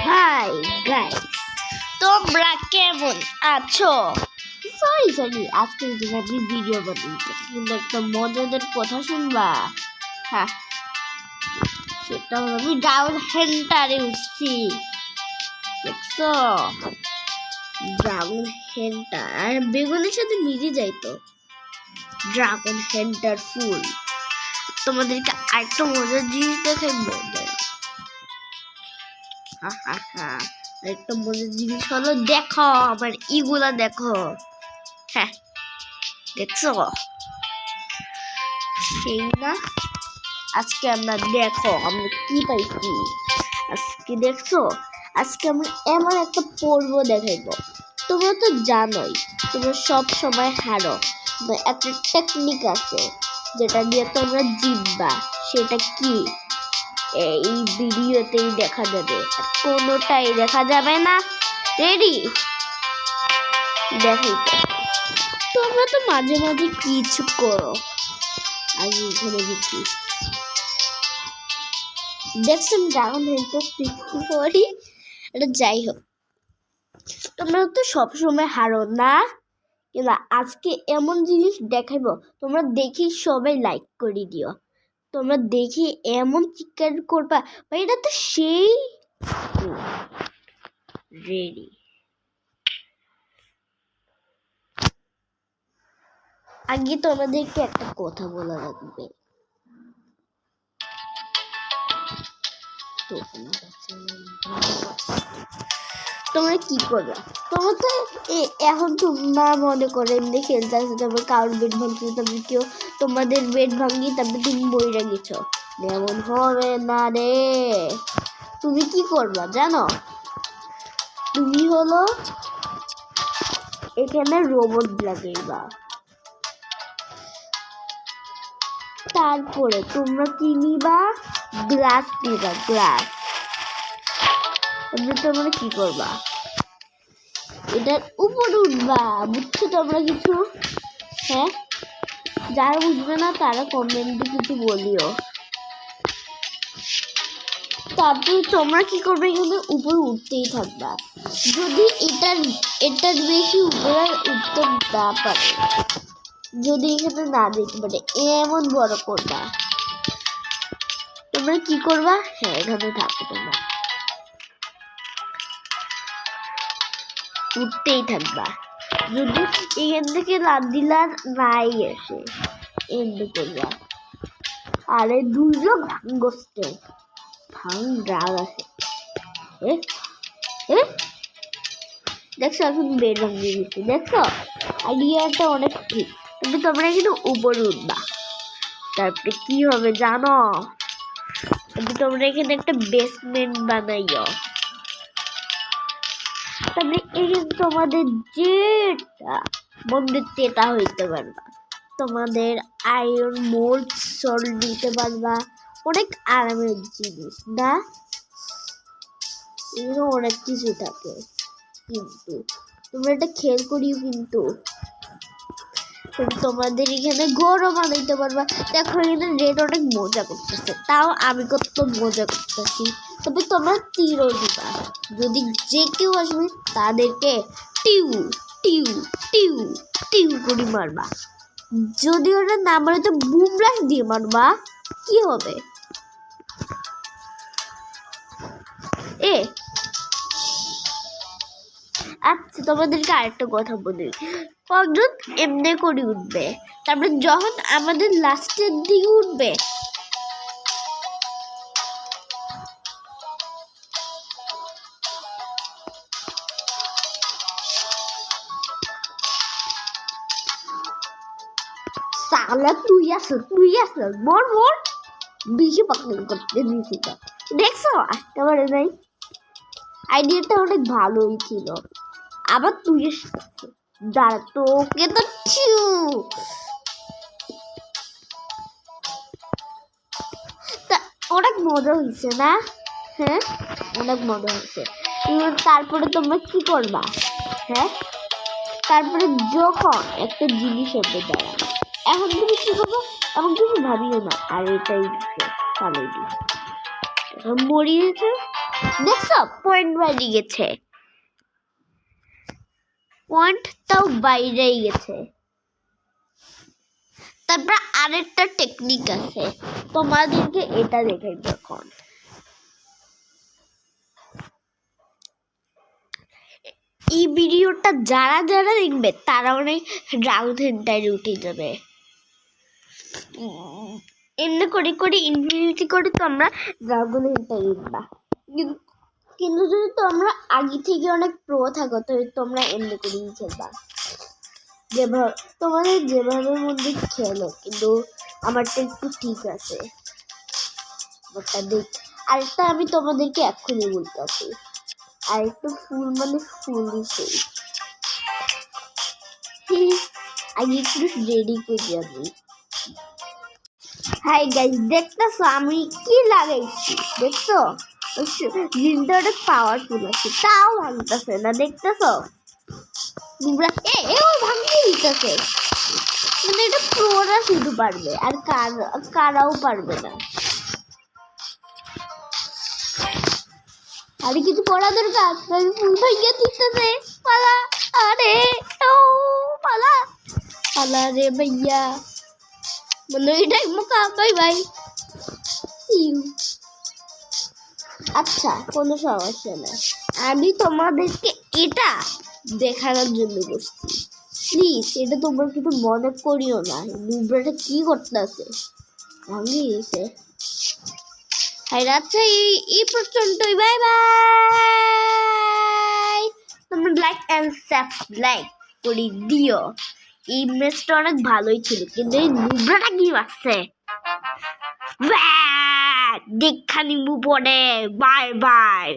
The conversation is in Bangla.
হাই গাইস, তোমরা কেমন আছো? সরি আজকের দিনে আমি ভিডিও বানাচ্ছি, কিন্তু একটা মজাদার কথা শুনবা। হ্যাঁ, সেটা হলো আমি ডাউন হেন্টারে উঠছি। দেখছো, ড্রাগন হেন্টার আর বেগুনের সাথে মিলে যাইতো। ড্রাগন হেন্টার ফুল। তোমাদেরকে আরেকটা মজার জিনিস দেখাইবো। একটা মজার জিনিস হলো, দেখো আমার ইগুলা দেখো। হ্যাঁ, দেখছো সেই না? আজকে আমরা দেখো আমরা কি পাইছি। আজকে দেখছো, আজকে আমরা এমন একটা পর্ব দেখাইবো। তোমরা তো জানোই তোমরা সব সময় হারো, একটা টেকনিক আছে যেটা দিয়ে তোমরা জিতবা। সেটা কি এই ভিডিওতেই দেখা যাবে, কোনোটাই দেখা যাবে না। রেডি? দেখাইতে তোমরা তো মাঝে মাঝে কিছু করো। আজ এখানে দেখি, দেখছেন ড্রাগন হেন্টার সৃষ্টি করি। এটা যাই হোক, তোমরা তো সবসময় হারো না, কিন্তু আজকে এমন জিনিস দেখাইবো তোমরা দেখি সবাই লাইক করে দিও। তোমরা দেখি এমন চিৎকার করবা, এটা তো সেই রেডি। আগে তোমাদেরকে একটা কথা বলা লাগবে। তোমরা কি করবে? তোমরা তো এখন তোমরা মনে করে এমনি খেলতে আসো, তারপর কারোর বেড ভাঙছে, তারপর কেউ তোমাদের বেড ভাঙি, তারপর তুমি বইরা গেছো। এমন হবে না রে। তুমি কি করবা জানো? তুমি হলো এখানে রোবট লাগাইবা। তারপরে তোমরা কি নিবা? গ্লাস নিবা, গ্লাস। তোমরা কি করবা? এটার উপরে উঠবা। বুঝছো তোমরা কিছু? হ্যাঁ, যারা বুঝবে না তারা কমেন্টে কিছু বলিও। তারপরে তোমরা কি করবে? এখানে উপরে উঠতেই থাকবা। যদি এটার বেশি উপরে উঠতে না পারে, যদি এখানে না দেখতে পারে, এমন বড় করবা। তোমরা কি করবা? হ্যাঁ, এখানে থাকো, তোমরা উঠতেই থাকবা। যদি এখান থেকে লাভ দিলার নাই এসে এন্ড করবা। আরে দুইজন ভাঙ্গস্তে রাগ আছে। দেখছো, এখন বেড ভাঙিয়ে দিচ্ছি। দেখছো, আইডিয়াটা অনেক ঠিক। কিন্তু তোমরা কিন্তু উপরে উঠবা। তারপরে কি হবে জানো? তোমরা এখানে একটা বেসমেন্ট বানাইও। তারপরে এখানে তোমাদের যেটা মন্দির তেটা হইতে পারবা। তোমাদের আয়রন মোল্ড সল্ট দিতে পারবা। অনেক আরামের জিনিস না? এগুলো অনেক কিছু থাকে, কিন্তু তোমরা এটা খেয়াল করিও। কিন্তু তোমাদের এখানে গরম বানাইতে পারবা। দেখো এখানে রেড অনেক মজা করতেছে, তাও আমি কত মজা করতেছি। তবে তোমরা তীরও দিবা। যদি যে কেউ আসবে তাদেরকে টিউ টিউ টিউ টিউ করে মারবা। যদি ওটা না মারে তো বুমরাং দিয়ে মারবা। কি হবে? আচ্ছা, তোমাদেরকে আরেকটা কথা বলি। কয়েকজন এমনি করে উঠবে, তারপরে যখন আমাদের লাস্টের দিকে উঠবে, সালা তুই আসো মর বেশি পাকড় করতে দিয়েছি। দেখছো, একেবারে নাই। আইডিয়াটা অনেক ভালোই ছিল। আবার তুই দাঁড়া, তোকে তো অনেক মজা হয়েছে না? হ্যাঁ, অনেক মজা হয়েছে। তারপরে তোমরা কি করবা? হ্যাঁ, তারপরে যখন একটা জিনিস হবে দাঁড়া, এখন তুমি কি করবো? এমন কিছু ভাবিও না। আর এটাই চালিয়ে দিই। মরিয়েছে, দেখছো পয়েন্ট বাইরে গেছে, পয়েন্টটাও বাইরেই গেছে। তারপর আরেকটা টেকনিক আছে, তোমাদেরকে এটা দেখাই। এখন এই ভিডিওটা যারা যারা দেখবে তারা অনেক রাউন্ড হেন্টারে উঠে যাবে। এমনি করে করে ইনফিনিটি করে তোমরা ড্রাগন হেন্টারে উঠবা। কিন্তু যদি তোমরা আগে থেকে অনেক প্রো থাকো তাহলে তোমরা এমনি করেই খেলবা, যেভাবে তোমাদের যেভাবে মধ্যে খেলো। কিন্তু আমারটা একটু ঠিক আছে, ওটা দেখ। আরেকটা আমি তোমাদেরকে এক্ষুনি বলতেছি, আরেকটা ফুল মানে ফুল সেই আগে একটু রেডি করি আমি। হাই গাইস, দেখতেছো আমি কি লাগাইছি? দেখছো জিনটা অনেক পাওয়ারফুল আছে, তাও ভাঙতেছে না। দেখতেছো এও ভাঙতে দিতেছে। মানে এটা প্রোরা শুধু পারবে, আর কারাও পারবে না। আরে কিছু করা দরকার, ফুল ভাইয়া দিতেছে। পালা, আরে ও পালা পালা রে ভাইয়া, মানে এটাই মুখা। Bye bye. আচ্ছা, কোনো সমস্যা না, আমি তোমাদেরকে এটা দেখানোর জন্য বসছি। প্লিজ এটা তোমরা কিন্তু মনে করিও না। নুবরাটা কি করতেছে, ভাঙি গেছে। আচ্ছা, এই পর্যন্তই। Bye bye. তোমরা লাইক অ্যান্ড সাবস্ক্রাইব করে দিও। এই ম্যাচটা অনেক ভালোই ছিল, কিন্তু এই নুবরাটা কি মারছে, দেখা নিবো পরে। Bye bye.